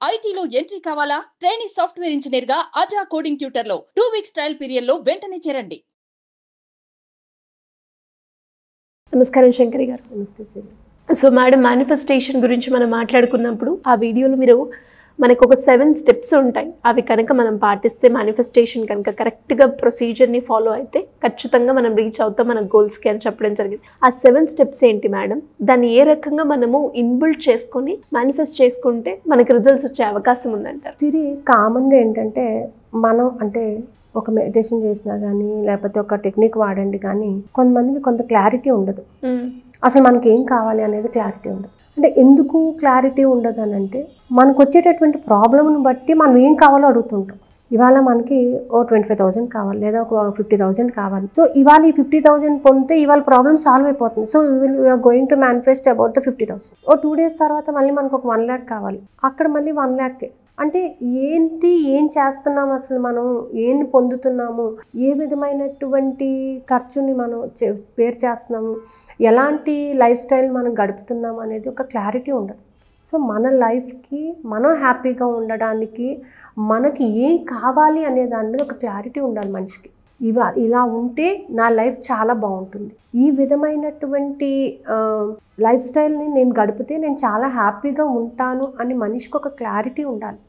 ఐటీలో ఎంట్రీ కావాలా? Trainee software engineer గా అజా కోడింగ్ ట్యూటర్ లో 2 వీక్స్ ట్రయల్ పీరియడ్ లో వెంటనే చేరండి. నమస్కారం శంకరి గారు. నమస్తే సార్. సో మేడం, మేనిఫెస్టేషన్ గురించి మనం మాట్లాడుకున్నప్పుడు ఆ వీడియోలో మీరు మనకు ఒక 7 స్టెప్స్ ఉంటాయి. అవి కనుక మనం పాటిస్తే మేనిఫెస్టేషన్ కనుక కరెక్ట్గా ప్రొసీజర్ని ఫాలో అయితే ఖచ్చితంగా మనం రీచ్ అవుతాం మన గోల్స్కి అని చెప్పడం జరిగింది. ఆ 7 స్టెప్స్ ఏంటి మేడం? దాన్ని ఏ రకంగా మనము ఇన్బిల్డ్ చేసుకొని మేనిఫెస్ట్ చేసుకుంటే మనకి రిజల్ట్స్ వచ్చే అవకాశం ఉందంటారు? ఇది కామన్గా ఏంటంటే మనం ఒక మెడిటేషన్ చేసినా కానీ లేకపోతే ఒక టెక్నిక్ వాడండి కానీ కొంతమందికి కొంత క్లారిటీ ఉండదు. అసలు మనకి ఏం కావాలి అనేది క్లారిటీ ఉండదు. అంటే ఎందుకు క్లారిటీ ఉండదు అని అంటే మనకు వచ్చేటటువంటి ప్రాబ్లమ్ని బట్టి మనం ఏం కావాలో అడుగుతుంటాం. ఇవాళ మనకి 25,000 కావాలి లేదా ఒక 50,000 కావాలి. సో ఇవాళ ఈ 50,000 పొందితే ఇవాళ ప్రాబ్లమ్ సాల్వ్ అయిపోతుంది. So we are going to manifest about the 50,000. 2 days తర్వాత మళ్ళీ మనకు ఒక 1 lakh కావాలి. అక్కడ మళ్ళీ 1 lakh. అంటే ఏం చేస్తున్నాము, అసలు మనం ఏం పొందుతున్నాము, ఏ విధమైనటువంటి ఖర్చుని మనం పేరు చేస్తున్నాము, ఎలాంటి లైఫ్ స్టైల్ మనం గడుపుతున్నాము అనేది ఒక క్లారిటీ ఉండదు. సో మన లైఫ్కి మనం హ్యాపీగా ఉండడానికి మనకి ఏం కావాలి అనే దాని మీద ఒక క్లారిటీ ఉండాలి మనిషికి. ఇలా ఉంటే నా లైఫ్ చాలా బాగుంటుంది, ఈ విధమైనటువంటి లైఫ్ స్టైల్ని నేను గడిపితే నేను చాలా హ్యాపీగా ఉంటాను అని మనిషికి ఒక క్లారిటీ ఉండాలి.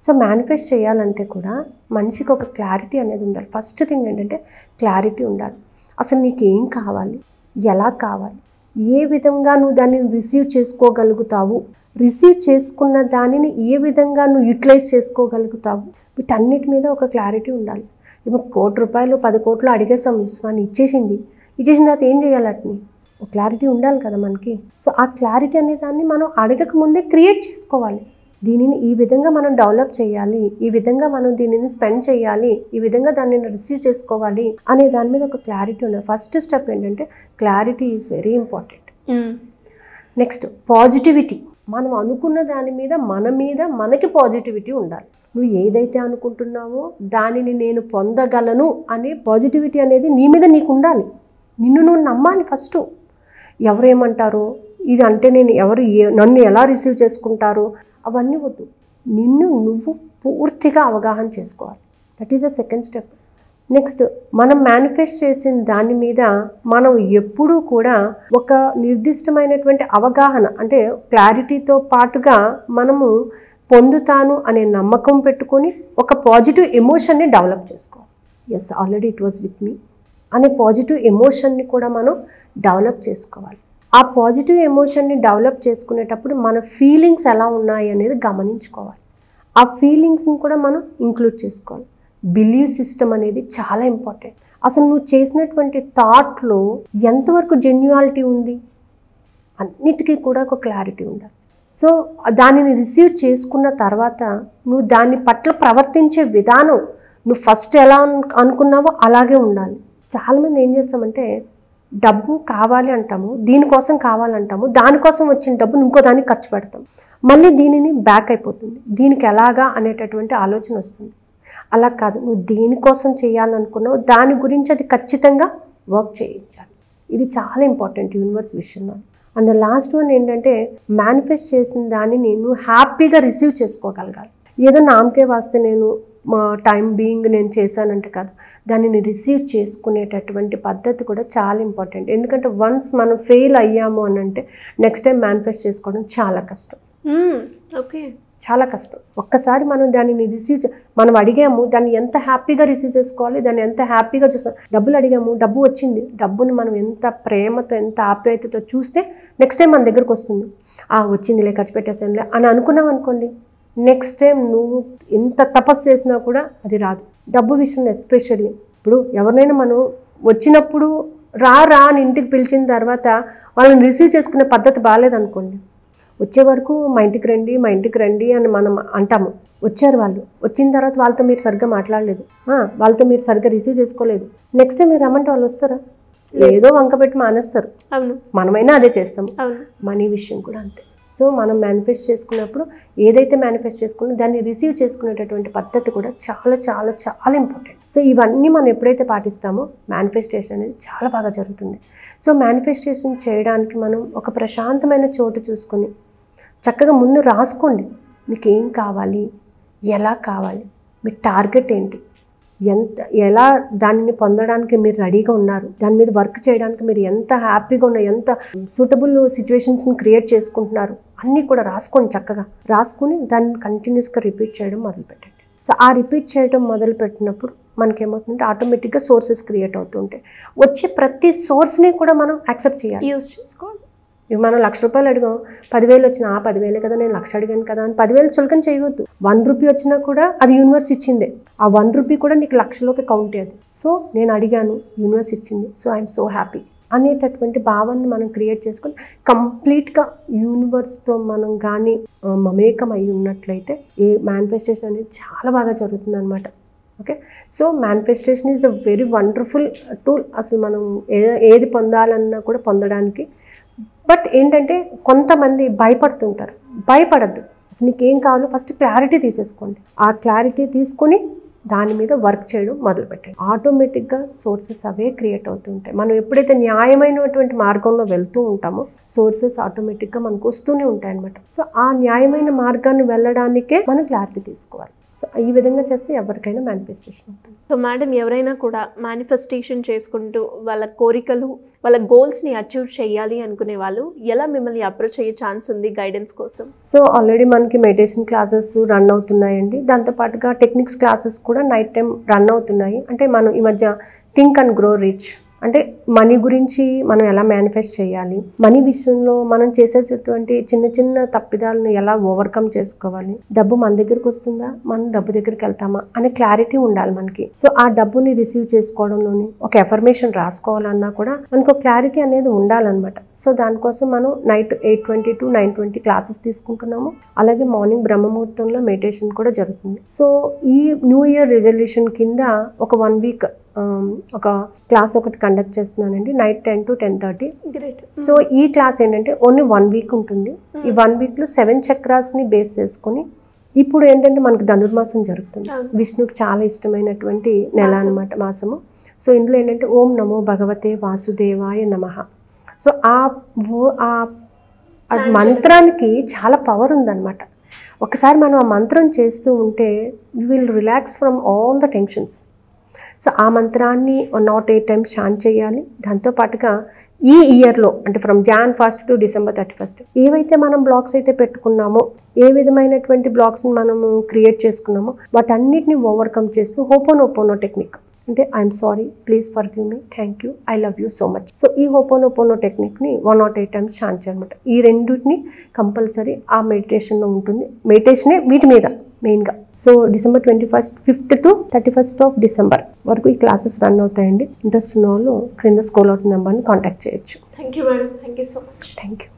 సో మేనిఫెస్ట్ చేయాలంటే కూడా మనిషికి ఒక క్లారిటీ అనేది ఉండాలి. ఫస్ట్ థింగ్ ఏంటంటే క్లారిటీ ఉండాలి. అసలు నీకు ఏం కావాలి, ఎలా కావాలి, ఏ విధంగా నువ్వు దాన్ని రిసీవ్ చేసుకోగలుగుతావు, రిసీవ్ చేసుకున్న దానిని ఏ విధంగా నువ్వు యూటిలైజ్ చేసుకోగలుగుతావు, వీటన్నిటి మీద ఒక క్లారిటీ ఉండాలి. ఇప్పుడు 1 కోటి రూపాయలు 10 కోట్లు అడిగేసాం, విశ్వాన్ని ఇచ్చేసిన తర్వాత ఏం చేయాలి? అట్ని ఒక క్లారిటీ ఉండాలి కదా మనకి. సో ఆ క్లారిటీ అనే దాన్ని మనం అడగక ముందే క్రియేట్ చేసుకోవాలి. దీనిని ఈ విధంగా మనం డెవలప్ చేయాలి, ఈ విధంగా మనం దీనిని స్పెండ్ చేయాలి, ఈ విధంగా దాన్ని రిసీవ్ చేసుకోవాలి అనే దాని మీద ఒక క్లారిటీ ఉండాలి. ఫస్ట్ స్టెప్ ఏంటంటే clarity is very important. Next positivity. మనం అనుకున్న దాని మీద మనకి పాజిటివిటీ ఉండాలి. నువ్వు ఏదైతే అనుకుంటున్నావో దానిని నేను పొందగలను అనే పాజిటివిటీ అనేది నీ మీద నీకు ఉండాలి. నిన్ను నువ్వు నమ్మాలి ఫస్ట్. ఎవరేమంటారో, ఇది అంటే నన్ను ఎలా రిసీవ్ చేసుకుంటారో అవన్నీ వద్దు. నువ్వు పూర్తిగా అవగాహన చేసుకోవాలి. That is the second step. Next, మనం మేనిఫెస్ట్ చేసిన దాని మీద మనం ఎప్పుడూ కూడా ఒక నిర్దిష్టమైనటువంటి అవగాహన, అంటే క్లారిటీతో పాటుగా మనము పొందుతాను అనే నమ్మకం పెట్టుకొని ఒక పాజిటివ్ ఎమోషన్ని డెవలప్ చేసుకోవాలి. Yes, already it was with me అనే పాజిటివ్ ఎమోషన్ని కూడా మనం డెవలప్ చేసుకోవాలి. ఆ పాజిటివ్ ఎమోషన్ని డెవలప్ చేసుకునేటప్పుడు మన ఫీలింగ్స్ ఎలా ఉన్నాయి అనేది గమనించుకోవాలి. ఆ ఫీలింగ్స్ని కూడా మనం ఇంక్లూడ్ చేసుకోవాలి. బిలీవ్ సిస్టమ్ అనేది చాలా ఇంపార్టెంట్. అసలు నువ్వు చేసినటువంటి థాట్లో ఎంతవరకు జెన్యువాలిటీ ఉంది అన్నిటికీ కూడా ఒక క్లారిటీ ఉండాలి. సో దానిని రిసీవ్ చేసుకున్న తర్వాత నువ్వు దాని పట్ల ప్రవర్తించే విధానం నువ్వు ఫస్ట్ ఎలా అనుకున్నావో అలాగే ఉండాలి. చాలామంది ఏం చేస్తామంటే డబ్బు కావాలి అంటాము, దీనికోసం కావాలంటాము, దానికోసం వచ్చిన డబ్బును ఇంకో దానికి ఖర్చు పెడతాం, మళ్ళీ దీనిని బ్యాక్ అయిపోతుంది, దీనికి ఎలాగా అనేటటువంటి ఆలోచన వస్తుంది. అలా కాదు, నువ్వు దేనికోసం చేయాలనుకున్నావు దాని గురించి అది ఖచ్చితంగా వర్క్ చేయించాలి. ఇది చాలా ఇంపార్టెంట్ యూనివర్స్ విషయంలో. అండ్ లాస్ట్ వన్ ఏంటంటే మేనిఫెస్ట్ చేసిన దానిని నువ్వు హ్యాపీగా రిసీవ్ చేసుకోగలగాలి. ఏదో నామకే వాస్తే నేను మా టైం బీయింగ్ నేను చేశానంటే కాదు, దానిని రిసీవ్ చేసుకునేటటువంటి పద్ధతి కూడా చాలా ఇంపార్టెంట్. ఎందుకంటే వన్స్ మనం ఫెయిల్ అయ్యాము అని అంటే నెక్స్ట్ టైం మేనిఫెస్ట్ చేసుకోవడం చాలా కష్టం. ఓకే, చాలా కష్టం. ఒక్కసారి మనం దానిని మనం అడిగాము, దాన్ని ఎంత హ్యాపీగా రిసీవ్ చేసుకోవాలి, దాన్ని ఎంత హ్యాపీగా చూస్తాం. డబ్బులు అడిగాము, డబ్బు వచ్చింది, డబ్బుని మనం ఎంత ప్రేమతో ఎంత ఆప్యాయతతో చూస్తే నెక్స్ట్ టైం మన దగ్గరకు వస్తుంది. వచ్చిందిలే, ఖర్చు పెట్టేసానులే అని అనుకున్నాం అనుకోండి, నెక్స్ట్ టైం నువ్వు ఎంత తపస్సు చేసినా కూడా అది రాదు. డబ్బు విషయంలో ఎస్పెషల్లీ ఇప్పుడు ఎవరినైనా మనం వచ్చినప్పుడు రా అని ఇంటికి పిలిచిన తర్వాత వాళ్ళని రిసీవ్ చేసుకునే పద్ధతి బాగాలేదనుకోండి, వచ్చే వరకు మా ఇంటికి రండి అని మనం అంటాము. వచ్చారు వాళ్ళు, వచ్చిన తర్వాత వాళ్ళతో మీరు సరిగ్గా మాట్లాడలేదు, వాళ్ళతో మీరు సరిగ్గా రిసీవ్ చేసుకోలేదు, నెక్స్ట్ టైం మీరు రమ్మంటే వాళ్ళు వస్తారా? ఏదో వంక పెట్టి మానేస్తారు. అవును, మనమైనా అదే చేస్తాము. అవును, మనీ విషయం కూడా అంతే. సో మనం మేనిఫెస్ట్ చేసుకున్నప్పుడు ఏదైతే మేనిఫెస్ట్ చేసుకున్నా దాన్ని రిసీవ్ చేసుకునేటటువంటి పద్ధతి కూడా చాలా చాలా చాలా ఇంపార్టెంట్. సో ఇవన్నీ మనం ఎప్పుడైతే పాటిస్తామో మేనిఫెస్టేషన్ అనేది చాలా బాగా జరుగుతుంది. సో మేనిఫెస్టేషన్ చేయడానికి మనం ఒక ప్రశాంతమైన చోటు చూసుకొని చక్కగా ముందు రాసుకోండి. మీకు ఏం కావాలి, ఎలా కావాలి, మీ టార్గెట్ ఏంటి, ఎలా దానిని పొందడానికి మీరు రెడీగా ఉన్నారు, దాని మీద వర్క్ చేయడానికి మీరు ఎంత హ్యాపీగా ఉన్నారు, ఎంత సూటబుల్ సిచ్యువేషన్స్ని క్రియేట్ చేసుకుంటున్నారు అన్నీ కూడా రాసుకోండి. చక్కగా రాసుకుని దాన్ని కంటిన్యూస్గా రిపీట్ చేయడం మొదలుపెట్టండి. సో ఆ రిపీట్ చేయడం మొదలుపెట్టినప్పుడు మనకేమవుతుందంటే ఆటోమేటిక్గా సోర్సెస్ క్రియేట్ అవుతుంటాయి. వచ్చే ప్రతి సోర్స్ని కూడా మనం యాక్సెప్ట్ చేయాలి, యూజ్ చేసుకోవాలి. ఇవి మనం ₹1,00,000 అడిగాం, 10,000 వచ్చినా 10,000 కదా, నేను 1,00,000 అడిగాను కదా అని 10,000 చులకన చేయవద్దు. ₹1 వచ్చినా కూడా అది యూనివర్స్ ఇచ్చిందే. ఆ ₹1 కూడా నీకు 1,00,000లోకి కౌంట్ అయ్యేది. సో నేను అడిగాను, యూనివర్స్ ఇచ్చింది, సో ఐఎమ్ సో హ్యాపీ అనేటటువంటి భావాన్ని మనం క్రియేట్ చేసుకొని కంప్లీట్గా యూనివర్స్తో మనం కానీ మమేకం అయి ఉన్నట్లయితే ఈ మేనిఫెస్టేషన్ అనేది చాలా బాగా జరుగుతుంది అనమాట. Okay, so manifestation is a very wonderful tool. అసలు మనం ఏది పొందాలన్నా కూడా పొందడానికి. బట్ ఏంటంటే కొంతమంది భయపడుతుంటారు. భయపడద్దు. అసలు నీకేం కావాలో ఫస్ట్ క్లారిటీ తీసేసుకోండి. ఆ క్లారిటీ తీసుకొని దాని మీద వర్క్ చేయడం మొదలుపెట్టండి. ఆటోమేటిక్గా సోర్సెస్ అవే క్రియేట్ అవుతుంటాయి. మనం ఎప్పుడైతే న్యాయమైనటువంటి మార్గంలో వెళ్తూ ఉంటామో సోర్సెస్ ఆటోమేటిక్గా మనకు వస్తూనే ఉంటాయి అన్నమాట. సో ఆ న్యాయమైన మార్గాన్ని వెళ్ళడానికే మనం క్లారిటీ తీసుకోవాలి. సో ఈ విధంగా చేస్తే ఎవరికైనా మేనిఫెస్టేషన్ అవుతుంది. సో మేడం, ఎవరైనా కూడా మేనిఫెస్టేషన్ చేసుకుంటూ వాళ్ళ కోరికలు, వాళ్ళ గోల్స్ని అచీవ్ చేయాలి అనుకునే వాళ్ళు ఎలా మిమ్మల్ని అప్రోచ్ అయ్యే ఛాన్స్ ఉంది గైడెన్స్ కోసం? సో ఆల్రెడీ మనకి మెడిటేషన్ క్లాసెస్ రన్ అవుతున్నాయండి. దాంతోపాటుగా టెక్నిక్స్ క్లాసెస్ కూడా నైట్ టైం రన్ అవుతున్నాయి. అంటే మనం ఈ మధ్య థింక్ అండ్ గ్రో రిచ్, అంటే మనీ గురించి మనం ఎలా మేనిఫెస్ట్ చేయాలి, మనీ విషయంలో మనం చేసేటటువంటి చిన్న చిన్న తప్పిదాలను ఎలా ఓవర్కమ్ చేసుకోవాలి, డబ్బు మన దగ్గరికి వస్తుందా, మనం డబ్బు దగ్గరికి వెళ్తామా అనే క్లారిటీ ఉండాలి మనకి. సో ఆ డబ్బుని రిసీవ్ చేసుకోవడంలోని ఒక ఎఫర్మేషన్ రాసుకోవాలన్నా కూడా మనకు క్లారిటీ అనేది ఉండాలన్నమాట. సో దానికోసం మనం నైట్ 8:20 to 9:20 క్లాసెస్ తీసుకుంటున్నాము. అలాగే మార్నింగ్ బ్రహ్మముహూర్తంలో మెడిటేషన్ కూడా జరుగుతుంది. సో ఈ న్యూ ఇయర్ రిజల్యూషన్ కింద ఒక 1 వీక్ ఒక క్లాస్ ఒకటి కండక్ట్ చేస్తున్నానండి, నైట్ 10 to 10:30. గ్రేట్. సో ఈ క్లాస్ ఏంటంటే ఓన్లీ 1 వీక్ ఉంటుంది. ఈ 1 వీక్లో 7 చక్రాస్ని బేస్ చేసుకొని, ఇప్పుడు ఏంటంటే మనకు ధనుర్మాసం జరుగుతుంది. విష్ణుకి చాలా ఇష్టమైనటువంటి నెల అనమాట, మాసము. సో ఇందులో ఏంటంటే ఓం నమో భగవతే వాసుదేవాయ నమః. సో ఆ మంత్రానికి చాలా పవర్ ఉందన్నమాట. ఒకసారి మనం ఆ మంత్రం చేస్తూ ఉంటే you will relax from all the tensions. So ఆ మంత్రాన్ని 108 times చాంట్ చేయాలి. దాంతోపాటుగా ఈ ఇయర్లో అంటే from Jan 1st to December 31st ఏవైతే మనం బ్లాక్స్ అయితే పెట్టుకున్నామో, ఏ విధమైనటువంటి బ్లాక్స్ని మనము క్రియేట్ చేసుకున్నామో వాటన్నిటిని ఓవర్కమ్ చేస్తూ హోపోనోపోనో టెక్నిక్, అంటే I'm sorry, please forgive me, thank you, I love you so much. So ఈ హోపోనోపోనో టెక్నిక్ని 108 times చాంట్ చేయాలన్నమాట. ఈ రెండింటిని కంపల్సరీ ఆ మెడిటేషన్లో ఉంటుంది. మెడిటేషనే వీటి మీద మెయిన్గా. So December 21st, 5th to 31st of December వరకు ఈ క్లాసెస్ రన్ అవుతాయండి. ఇంట్రెస్ట్ ఉన్న వాళ్ళు క్రింద స్క్రోల్ అవుతున్న నెంబర్ని కాంటాక్ట్ చేయొచ్చు. Thank you madam, thank you so much. Thank you.